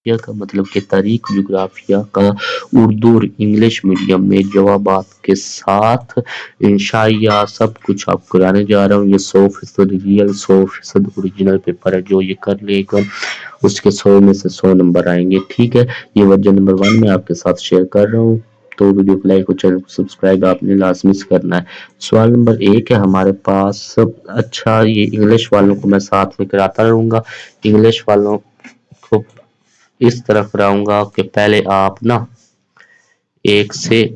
جغرافیہ کا مطلب کہ تاریخ جغرافیہ کا اردو اور انگلش میڈیم میں جوابات کے ساتھ انشائیہ سب کچھ آپ کرانے جا رہا ہوں۔ یہ 100% ریئل 100% اوریجنل پیپر ہے، جو یہ کر لے گا اس کے 100 میں سے 100 نمبر آئیں گے، ٹھیک ہے۔ یہ ورژن نمبر 1 میں آپ کے ساتھ شیئر کر رہا ہوں، تو ویڈیو کو لائک اور چینل کو سبسکرائب آپ نے لازمی سے کرنا ہے۔ سوال نمبر 1 ہے ہمارے پاس، اچھا یہ انگلش والوں کو میں ساتھ میں کراتا رہوں گا۔ انگلش والوں کو اس طرح کراؤں گا کہ پہلے آپ نا 1 سے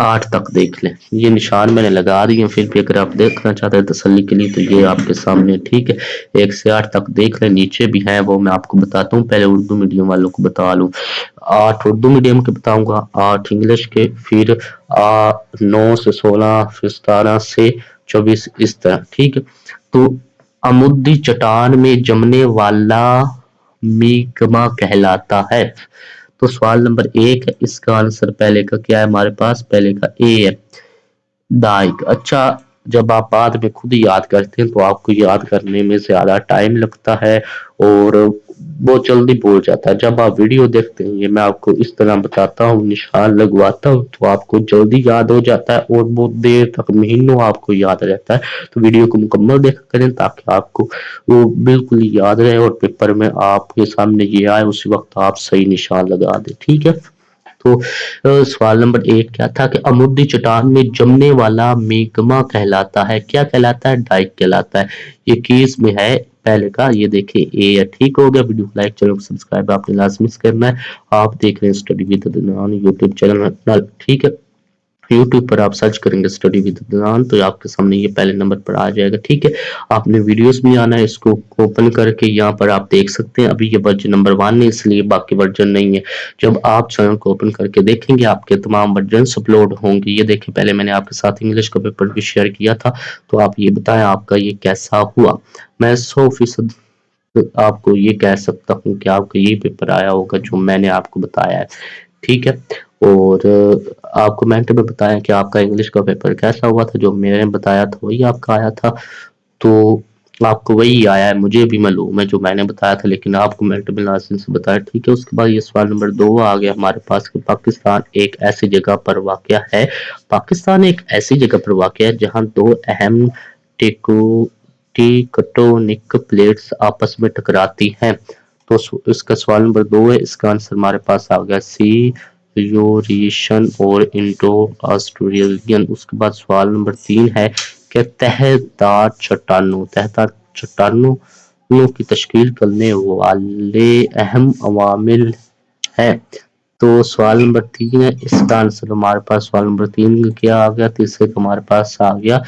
8 تک دیکھ لیں، یہ نشان میں نے لگا دی ہیں، پھر بھی اگر آپ دیکھنا چاہتے ہیں تسلی کے لیے تو یہ آپ کے سامنے، ٹھیک ہے۔ 1 سے 8 تک دیکھ لیں، نیچے بھی ہیں وہ میں آپ کو بتاتا ہوں، پہلے اردو میڈیم والوں کو بتا لوں۔ 8 اردو میڈیم کے بتاؤں گا، 8 انگلش کے، پھر 9 سے 16، پھر 17 سے 24 اس طرح، ٹھیک ہے۔ تو عمودی چٹان میں جمنے والا میگما کہلاتا ہے۔ تو سوال نمبر 1 ہے، اس کا آنسر پہلے کا کیا ہے ہمارے پاس؟ پہلے کا اے ہے، دائک۔ اچھا جب آپ بعد میں خود یاد کرتے ہیں تو آپ کو یاد کرنے میں زیادہ ٹائم لگتا ہے اور بہت جلدی بھول جاتا ہے۔ جب آپ ویڈیو دیکھتے ہیں، یہ میں آپ کو اس طرح بتاتا ہوں، نشان لگواتا ہوں، تو آپ کو جلدی یاد ہو جاتا ہے اور بہت دیر تک، مہینوں آپ کو یاد رہتا ہے۔ تو ویڈیو کو مکمل دیکھا کریں تاکہ آپ کو وہ بالکل یاد رہے اور پیپر میں آپ کے سامنے یہ آئے اسی وقت آپ صحیح نشان لگا دیں، ٹھیک ہے۔ تو سوال نمبر 1 کیا تھا کہ عمودی چٹان میں جمنے والا میگما کہلاتا ہے، کیا کہلاتا ہے؟ ڈائک کہلاتا ہے۔ یہ کیس میں ہے پہلے کا، یہ دیکھیں اے ہے، ٹھیک ہو گیا۔ ویڈیو کو لائک چینل کو سبسکرائب آپ نے لازمی کرنا ہے۔ آپ دیکھ رہے ہیں study with Adnan YouTube channel, ٹھیک ہے۔ یوٹیوب پر آپ سرچ کریں گے اسٹڈی ود عدنان تو آپ کے سامنے یہ پہلے نمبر پر آ جائے گا، ٹھیک ہے۔ آپ نے ویڈیوز بھی آنا ہے، اس کو اوپن کر کے یہاں پر آپ دیکھ سکتے ہیں۔ ابھی یہ ورژن نمبر 1 ہے اس لیے باقی ورژن نہیں ہے۔ جب آپ چینل کو اوپن کر کے دیکھیں گے آپ کے تمام ورژنز اپلوڈ ہوں گے۔ یہ دیکھیں پہلے میں نے آپ کے ساتھ انگلش کا پیپر بھی شیئر کیا تھا، تو آپ یہ بتائیں آپ کا یہ کیسا ہوا۔ میں 100% آپ کو یہ کہہ سکتا ہوں کہ آپ کا یہ پیپر آیا ہوگا جو میں نے آپ کو بتایا ہے، ٹھیک ہے۔ اور آپ کمنٹ میں بتائیں کہ آپ کا انگلش کا پیپر کیسا ہوا تھا، جو میں نے بتایا تھا وہی آپ کا آیا تھا، تو آپ کو وہی آیا ہے، مجھے بھی معلوم ہے جو میں نے بتایا تھا، لیکن آپ کمنٹ میں لازم سے بتائیں، ٹھیک ہے۔ اس کے بعد یہ سوال نمبر 2 آ گیا ہمارے پاس کہ پاکستان ایک ایسی جگہ پر واقع ہے، پاکستان ایک ایسی جگہ پر واقع ہے جہاں 2 اہم ٹیکٹونک پلیٹس آپس میں ٹکراتی ہیں۔ تو اس کا سوال نمبر 2 ہے، اس کا آنسر ہمارے پاس آ گیا سی، یوریشین اور انڈو آسٹریلین۔ اس کے بعد سوال نمبر 3 ہے کہ تہہ دار چٹانوں کی تشکیل کرنے والے اہم عوامل ہیں۔ تو سوال نمبر 3 ہے، اس کا آنسر ہمارے پاس سوال نمبر 3 کیا آ گیا؟ تیسرے کا ہمارے پاس آ گیا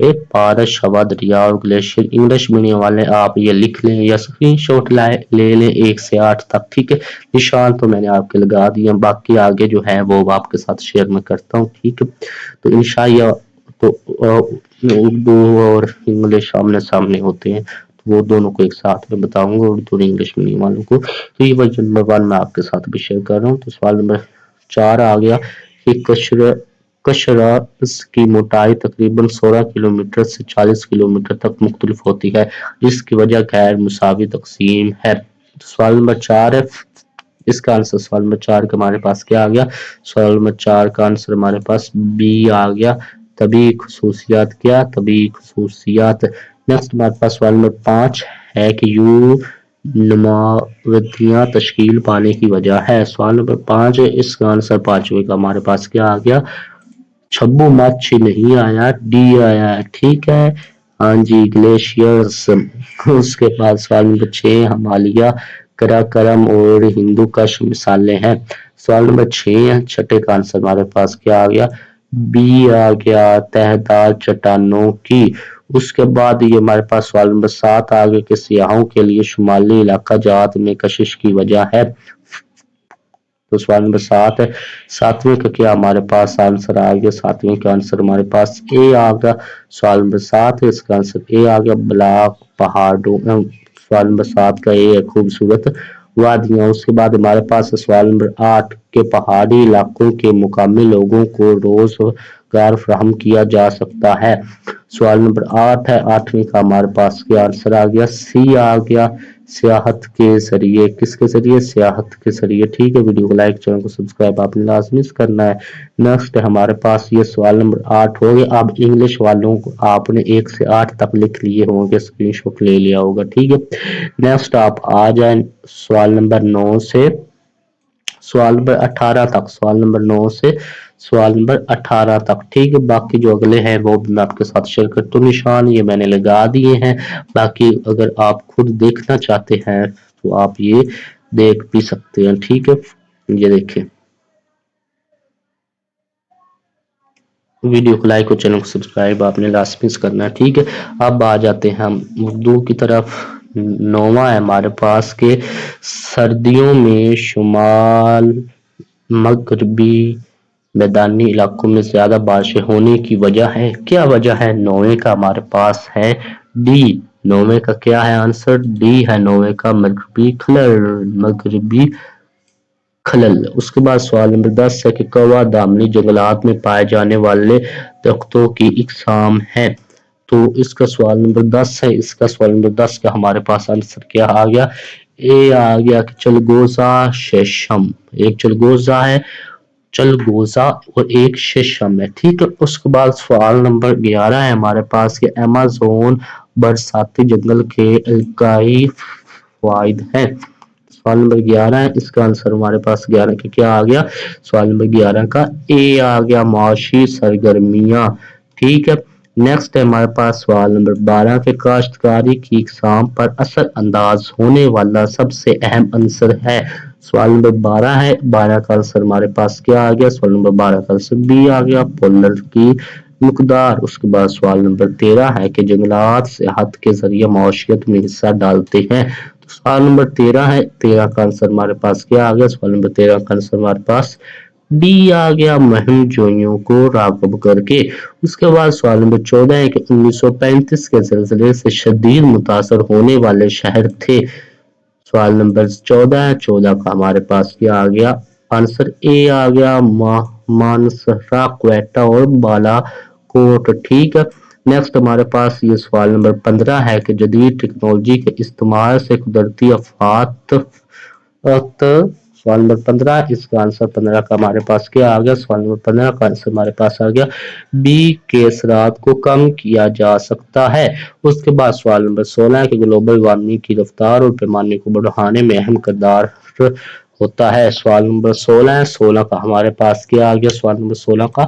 ایک بارش، ہوا، دریا اور گلیشیئر۔ انگلش میڈیم والے آپ یہ لکھ لیں یا اسکرین شاٹ لے لیں 1 سے 8 تک، ٹھیک ہے۔ نشان تو میں نے آپ کے لگا دیا، باقی آگے جو ہے وہ آپ کے ساتھ شیئر میں کرتا ہوں، ٹھیک ہے۔ تو انشائیہ تو اردو اور انگلش آمنے سامنے ہوتے ہیں، تو وہ دونوں کو ایک ساتھ میں بتاؤں گا، اردو اور انگلش میڈیم والوں کو۔ تو یہ ورژن نمبر 1 میں آپ کے ساتھ بھی شیئر کر رہا ہوں۔ تو سوال نمبر 4 آ گیا کہ کشرس کی موٹائی تقریباً 16 کلومیٹر سے 40 کلومیٹر تک مختلف ہوتی ہے، جس کی وجہ غیر مساوی تقسیم ہے۔ سوال نمبر 4 ہے، اس کا آنسر سوال نمبر 4 کا ہمارے پاس کیا آ گیا؟ سوال نمبر 4 کا آنسر ہمارے پاس بی آ گیا، طبی خصوصیات۔ کیا؟ طبی خصوصیات۔ نیکسٹ ہمارے پاس سوال نمبر 5 ہے کہ یوں نماودیاں تشکیل پانے کی وجہ ہے۔ سوال نمبر 5 ہے، اس کا آنسر 5ویں کا ہمارے پاس کیا آ گیا؟ چھبو مچھ نہیں آیا، ڈی آیا ہے، ٹھیک ہے۔ ہاں جی، گلیشیئرز۔ اس کے بعد سوال نمبر 6 ہمالیہ، قراقرم اور ہندوکش مثالیں ہیں۔ سوال نمبر 6 ہے، چھٹے کا آنسر ہمارے پاس کیا آ گیا؟ بی آ گیا، تہہ دار چٹانوں کی۔ اس کے بعد یہ ہمارے پاس سوال نمبر 7 آ گیا کہ سیاحوں کے لیے شمالی علاقہ جات میں کشش کی وجہ ہے۔ تو سوال نمبر 7 ہے، 7ویں کا کیا ہمارے پاس آنسر آ گیا؟ 7ویں کا آنسر ہمارے پاس اے آ گیا۔ سوال نمبر 7 ہے، اس کا آنسر اے آ گیا، بلاک پہاڑوں۔ سوال نمبر 7 کا اے ہے، خوبصورت وادیاں۔ اس کے بعد ہمارے پاس سوال نمبر 8 کہ پہاڑی علاقوں کے مقامی لوگوں کو روزگار فراہم کیا جا سکتا ہے۔ سوال نمبر 8 ہے، 8ویں کا ہمارے پاس کیا آنسر آ گیا؟ سی آ گیا، سیاحت کے ذریعے، کس کے ذریعے؟ سیاحت کے ذریعے، ٹھیک ہے۔ ویڈیو کو لائک، چینل کو سبسکرائب آپ نے لازمی کرنا ہے۔ نیکسٹ ہمارے پاس یہ سوال نمبر 8 ہو گیا۔ اب انگلش والوں کو آپ نے 1 سے 8 تک لکھ لیے ہوں گے، اسکرین شاٹ لے لیا ہوگا، ٹھیک ہے۔ نیکسٹ آپ آ جائیں سوال نمبر 9 سے سوال نمبر 18 تک، سوال نمبر 9 سے سوال نمبر 18 تک، ٹھیک ہے۔ باقی جو اگلے ہیں وہ بھی میں آپ کے ساتھ شیئر کرتا ہوں، نشان یہ میں نے لگا دیے ہیں۔ باقی اگر آپ خود دیکھنا چاہتے ہیں تو آپ یہ دیکھ بھی سکتے ہیں، ٹھیک ہے۔ یہ دیکھیں، ویڈیو کو لائک اور چینل کو سبسکرائب آپ نے لازمی کرنا ہے، ٹھیک ہے۔ اب آ جاتے ہیں ہم اردو کی طرف۔ 9واں ہے ہمارے پاس کہ سردیوں میں شمال مغربی میدانی علاقوں میں زیادہ بارشیں ہونے کی وجہ ہے، کیا وجہ ہے؟ 9ویں کا ہمارے پاس ہے ڈی۔ 9ویں کا کیا ہے آنسر؟ ڈی ہے 9ویں کا، مغربی خلل، مغربی خلل۔ اس کے بعد سوال نمبر 10 ہے کہ کوا دامنی جنگلات میں پائے جانے والے درختوں کی اقسام ہے، تو اس کا سوال نمبر 10 ہے۔ اس کا سوال نمبر 10 کا ہمارے پاس آنسر کیا آ گیا؟ اے آ گیا کہ چلگوزا شیشم، ایک چلگوزا ہے، چلگوزا اور ایک شیشم ہے، ٹھیک ہے۔ اس کے بعد سوال نمبر 11 ہے ہمارے پاس کہ ایمیزون برساتی جنگل کے الکائی فوائد ہیں۔ سوال نمبر 11 ہے، اس کا آنسر ہمارے پاس 11 کا کیا آ گیا؟ سوال نمبر 11 کا اے آ گیا، معاشی سرگرمیاں، ٹھیک ہے۔ نیکسٹ ہے ہمارے پاس سوال نمبر 12 کے کاشتکاری کی اقسام پر اثر انداز ہونے والا سب سے اہم عنصر ہے۔ سوال نمبر 12 ہے، 12 کا آنسر ہمارے پاس کیا آ گیا؟ سوال نمبر 12 کا آنسر بی آ گیا، پولر کی مقدار۔ اس کے بعد سوال نمبر 13 ہے کہ جنگلات صحت کے ذریعے معیشت میں حصہ ڈالتے ہیں، تو سوال نمبر 13 ہے، 13 کا آنسر ہمارے پاس کیا آ گیا؟ سوال نمبر 13 کا آنسر ہمارے پاس ڈی آ گیا، مہم جوئیوں کو راغب کر کے۔ اس کے بعد سوال نمبر 14 ہے کہ 1935 کے زلزلے سے شدید متاثر ہونے والے شہر تھے۔ سوال نمبر 14 ہے، 14 کا ہمارے پاس کیا آ گیا؟ آنسر اے آ گیا، مانسہرہ، کوئٹہ اور بالا کوٹ، ٹھیک ہے۔ نیکسٹ ہمارے پاس یہ سوال نمبر 15 ہے کہ جدید ٹیکنالوجی کے استعمال سے قدرتی آفات، سوال نمبر 15، اس کا آنسر 15 کا ہمارے پاس کیا آ گیا؟ سوال نمبر 15 کا آنسر ہمارے پاس آ گیا بی، کے اثرات کو کم کیا جا سکتا ہے۔ اس کے بعد سوال نمبر 16 ہے کہ گلوبل وارمنگ کی رفتار اور پیمانے کو بڑھانے میں اہم کردار ہوتا ہے۔ سوال نمبر 16 ہے، 16 کا ہمارے پاس کیا آ گیا؟ سوال نمبر 16 کا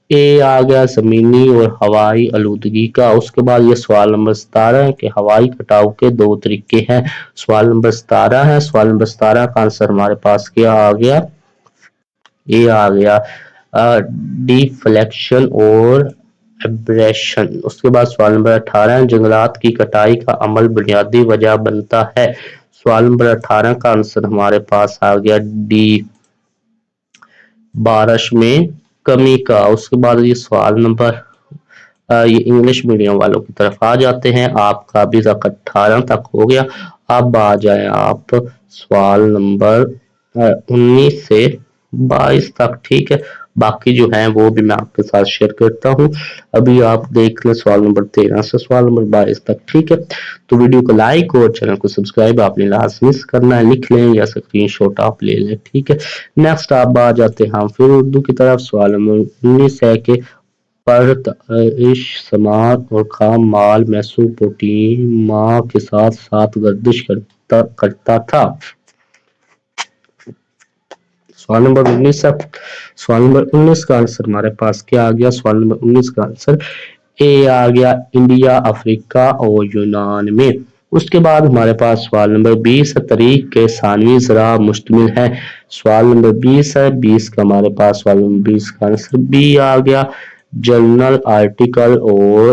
اے آ گیا، زمینی اور ہوائی آلودگی کا۔ اس کے بعد یہ سوال نمبر 17 ہے کہ ہوائی کٹاؤ کے 2 طریقے ہیں۔ سوال نمبر 17 ہے، سوال نمبر 17 کا آنسر ہمارے پاس کیا آ گیا؟ یہ آ گیا ڈیفلیکشن اور ایبریشن۔ اس کے بعد سوال نمبر 18 ہے، جنگلات کی کٹائی کا عمل بنیادی وجہ بنتا ہے۔ سوال نمبر 18 کا آنسر ہمارے پاس آ گیا ڈی، بارش میں کمی کا۔ اس کے بعد یہ سوال نمبر یہ انگلش میڈیم والوں کی طرف آ جاتے ہیں۔ آپ کا ابھی تک 18 تک ہو گیا، اب آ جائیں آپ سوال نمبر 19 سے 22 تک، ٹھیک ہے۔ باقی جو ہیں وہ بھی میں آپ کے ساتھ شیئر کرتا ہوں۔ ابھی آپ دیکھ لیں سوال نمبر 13 سے سوال نمبر 22 تک، ٹھیک ہے۔ تو ویڈیو کو لائک اور چینل کو سبسکرائب آپ نے لازمی کرنا ہے، لکھ لیں یا اسکرین شاٹ آپ لے لیں، ٹھیک ہے۔ نیکسٹ آپ آ جاتے ہیں ہم پھر اردو کی طرف۔ سوال نمبر 19 ہے کہ پرتعش سماعت اور خام مال میسوپوٹیمیا ماں کے ساتھ ساتھ گردش کرتا تھا۔ سوال نمبر 19 ہے، سوال نمبر 19 کا آنسر ہمارے پاس کیا آ گیا؟ سوال نمبر 19 کا آنسر اے آ گیا، انڈیا، افریقہ اور یونان میں۔ اس کے بعد ہمارے پاس سوال نمبر 20 ہے، تاریخ کے ثانوی ذرا مشتمل ہے۔ سوال نمبر 20 ہے، 20 کا ہمارے پاس سوال نمبر 20 کا آنسر بی آ گیا، جرنل آرٹیکل اور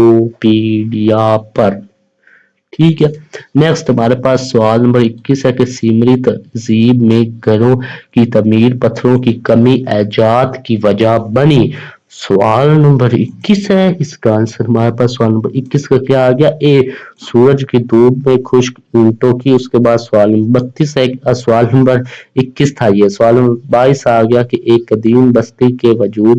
انسائکلوپیڈیا پر، ٹھیک ہے۔ نیکسٹ ہمارے پاس سوال نمبر 21 ہے کہ سیمری تہذیب میں گھروں کی تعمیر پتھروں کی کمی ایجاد کی وجہ بنی۔ سوال نمبر 21 ہے، اس کا آنسر ہمارے پاس سوال نمبر 21 کا کیا آ گیا؟ اے، سورج کی دھوپ میں خشک اینٹوں کی۔ اس کے بعد سوال نمبر 32 ہے، سوال نمبر 21 تھا یہ، سوال نمبر 22 آ گیا کہ ایک قدیم بستی کے وجود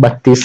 32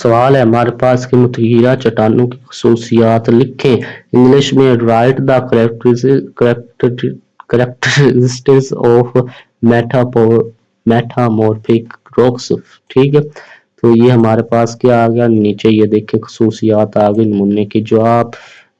سوال ہے ہمارے پاس کہ متغیرہ چٹانوں کی خصوصیات لکھیں. انگلش میں write the characteristics of metamorphic rocks. ٹھیک ہے، تو یہ ہمارے پاس کیا آ گیا، نیچے یہ دیکھیں خصوصیات آ گئی نمونے کے جواب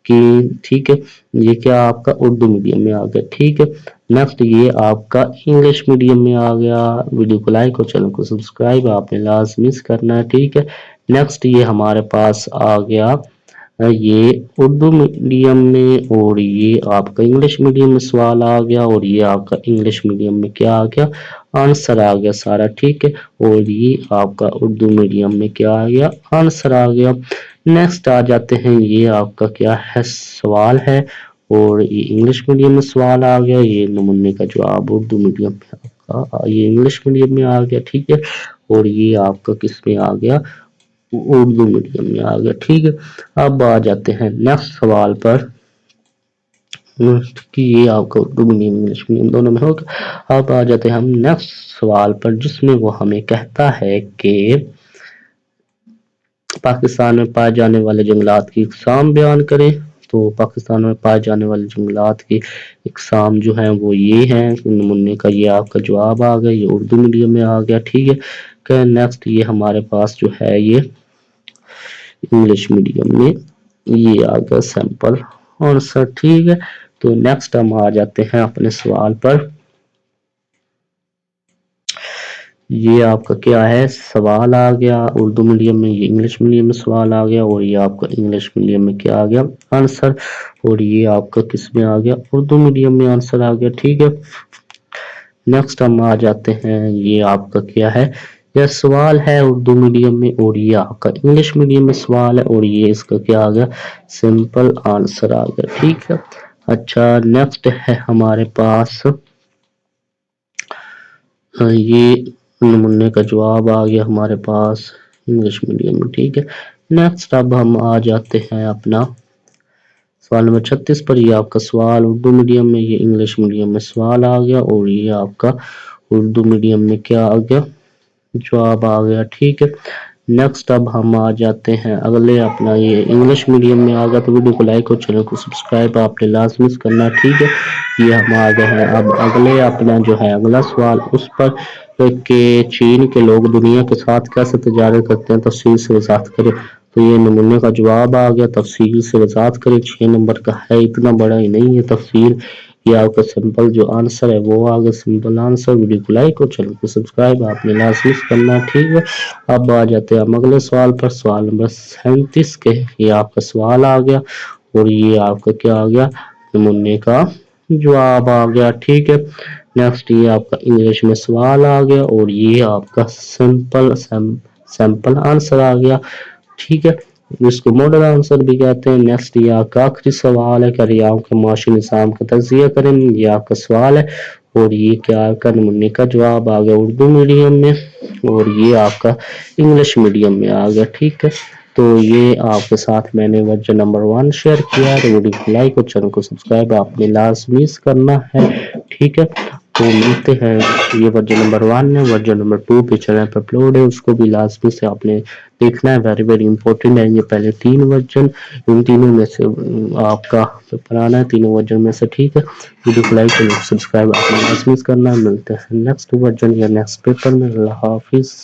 کی. ٹھیک ہے، یہ کیا آپ کا اردو میڈیم میں آ گیا. ٹھیک ہے، نیکسٹ یہ آپ کا انگلش میڈیم میں آ گیا. ویڈیو کو لائک اور چینل کو سبسکرائب آپ نے لازمی کرنا ہے. ٹھیک ہے، نیکسٹ یہ ہمارے پاس آ گیا یہ اردو میڈیم میں، اور یہ آپ کا انگلش میڈیم میں سوال آ گیا، اور یہ آپ کا انگلش میڈیم میں کیا آ گیا، آنسر آ گیا سارا. ٹھیک ہے، اور یہ آپ کا اردو میڈیم میں کیا آ گیا، آنسر آ گیا. نیکسٹ آ جاتے ہیں، یہ آپ کا کیا ہے، سوال ہے، اور یہ انگلش میڈیم میں سوال آ گیا. یہ نمونے کا جواب اردو میڈیم میں آپ کا یہ انگلش میڈیم میں آ گیا. ٹھیک ہے، اور یہ آپ کا کس میں آ گیا، اردو میڈیم میں آ گیا. ٹھیک ہے، اب آ جاتے ہیں نیکسٹ سوال پر کہ یہ آپ کا اردو میڈیم انگلش میڈیم دونوں میں ہوگا. اب آ جاتے ہیں ہم نیکسٹ سوال پر، جس میں وہ ہمیں کہتا ہے کہ پاکستان میں پائے جانے والے جنگلات کی اقسام بیان کریں. تو پاکستان میں پائے جانے والے جنگلات کی اقسام جو ہیں وہ یہ ہیں. نمونے کا یہ آپ کا جواب آ گیا، یہ اردو میڈیم میں آ گیا. ٹھیک ہے کہ نیکسٹ یہ ہمارے پاس جو ہے یہ انگلش میڈیم میں یہ آ گیا سیمپل آنسر. ٹھیک ہے، تو نیکسٹ ہم آ جاتے ہیں اپنے سوال پر. یہ آپ کا کیا ہے، سوال آ گیا اردو میڈیم میں، یہ انگلش میڈیم میں سوال آ گیا، اور یہ آپ کا انگلش میڈیم میں کیا آ گیا، آنسر. اور یہ آپ کا کس میں آ گیا، اردو میڈیم میں آنسر آ گیا. ٹھیک ہے، نیکسٹ ہم آ جاتے ہیں، یہ آپ کا کیا ہے، یہ سوال ہے اردو میڈیم میں، اور یہ آپ کا انگلش میڈیم میں سوال ہے، اور یہ اس کا کیا آ گیا، سمپل آنسر آ گیا. ٹھیک ہے، اچھا نیکسٹ ہے ہمارے پاس یہ نمونے کا جواب آ گیا ہمارے پاس انگلش میڈیم میں. ٹھیک ہے، نیکسٹ اب ہم آ جاتے ہیں اپنا سوال نمبر 36 پر. یہ آپ کا سوال اردو میڈیم میں، یہ انگلش میڈیم میں سوال آ گیا، اور یہ آپ کا اردو میڈیم میں کیا آ گیا، جواب آ گیا. ٹھیک ہے، نیکسٹ اب ہم آ جاتے ہیں اگلے اپنا یہ انگلش میڈیم میں آ گیا. تو ویڈیو کو لائک اور چینل کو سبسکرائب آپ نے لازمی کرنا. ٹھیک ہے، یہ ہم آ گئے ہیں اب اگلے اپنا جو ہے اگلا سوال اس پر کہ چین کے لوگ دنیا کے ساتھ کیسے تجارت کرتے ہیں، تفصیل سے وضاحت کریں. تو یہ نمونے کا جواب آ گیا، تفصیل سے وضاحت کریں. 6 نمبر کا ہے، اتنا بڑا ہی نہیں ہے تفصیل. یہ آپ کا سمپل جو آنسر ہے وہ آ گیا، سمپل آنسر. ویڈیو کو لائک اور چینل کو سبسکرائب آپ نے لازمی کرنا. ٹھیک ہے، اب آ جاتے ہیں ہم اگلے سوال پر. سوال نمبر 37 کے یہ آپ کا سوال آ گیا، اور یہ آپ کا کیا آ گیا، نمونے کا جواب آ گیا. ٹھیک ہے، نیکسٹ یہ آپ کا انگلش میں سوال آ گیا، اور یہ آپ کا سمپل آنسر آ گیا. ٹھیک ہے، جس کو ماڈل آنسر بھی کہتے ہیں. نیکسٹ یہ آپ کا آخری سوال ہے کہ ریاض کے معاشی نظام کا تجزیہ کریں. یہ آپ کا سوال ہے، اور یہ کیا آپ کا نمونے کا جواب آ گیا اردو میڈیم میں، اور یہ آپ کا انگلش میڈیم میں آ گیا. ٹھیک ہے، تو یہ آپ کے ساتھ میں نے ورژن نمبر 1 شیئر کیا ہے. ویڈیو کو لائک اور چینل کو سبسکرائب آپ نے لازمی کرنا ہے. ٹھیک ہے، تو ملتے ہیں، یہ ورژن نمبر 1 ہے. ورژن نمبر 2 پہ چینل پر اپلوڈ ہے، اس کو بھی لازمی سے آپ نے دیکھنا ہے. ویری ویری امپورٹنٹ ہے یہ پہلے 3 ورژن، ان تینوں میں سے آپ کا پرانا ہے تینوں ورژن میں سے. ٹھیک ہے، ویڈیو کو لائک اور سبسکرائب آپ نے لازمی کرنا ہے. ملتے ہیں نیکسٹ ورژن یا نیکسٹ پیپر میں. اللہ حافظ.